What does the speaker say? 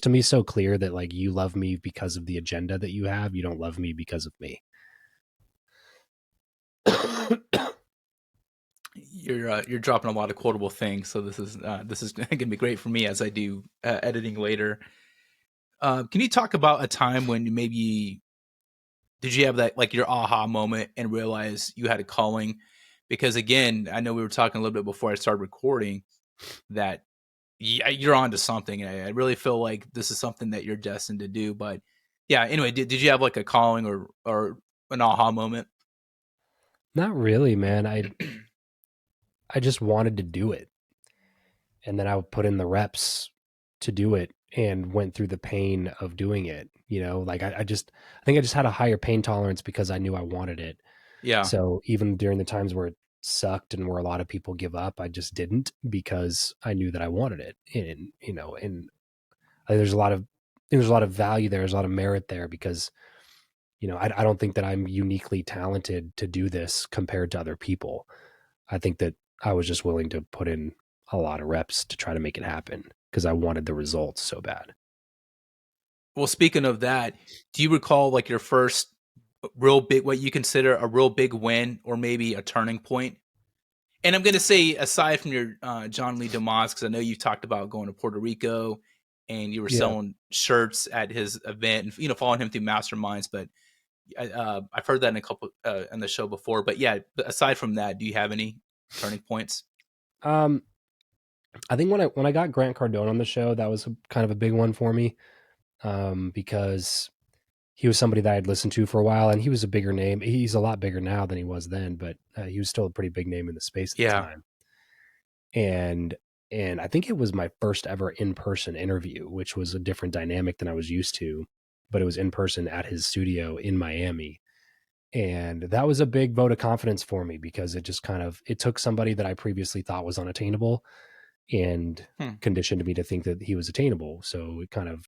to me so clear that like you love me because of the agenda that you have. You don't love me because of me. You're dropping a lot of quotable things, so this is going to be great for me as I do editing later. Can you talk about a time when maybe did you have that like your aha moment and realize you had a calling? Because again, I know we were talking a little bit before I started recording that yeah, you're on to something. And I really feel like this is something that you're destined to do. But yeah, anyway, did you have like a calling or an aha moment? Not really, man. I just wanted to do it. And then I would put in the reps to do it and went through the pain of doing it. Like I think I just had a higher pain tolerance because I knew I wanted it. Yeah. So even during the times where it sucked and where a lot of people give up, I just didn't because I knew that I wanted it. And there's a lot of value there. There's a lot of merit there because I don't think that I'm uniquely talented to do this compared to other people. I think that I was just willing to put in a lot of reps to try to make it happen because I wanted the results so bad. Well, speaking of that, do you recall like your first real big, what you consider a real big win or maybe a turning point? And I'm going to say, aside from your John Lee Dumas, because I know you talked about going to Puerto Rico and you were Yeah. selling shirts at his event and following him through masterminds. But I've heard that in a couple in the show before. But yeah, aside from that, do you have any turning points? Um, I think when I got Grant Cardone on the show, that was kind of a big one for me because he was somebody that I'd listened to for a while, and he was a bigger name. He's a lot bigger now than he was then, but he was still a pretty big name in the space at the Yeah. time. And I think it was my first ever in person interview, which was a different dynamic than I was used to, but it was in person at his studio in Miami. And that was a big vote of confidence for me because it took somebody that I previously thought was unattainable and Hmm. conditioned me to think that he was attainable. So it kind of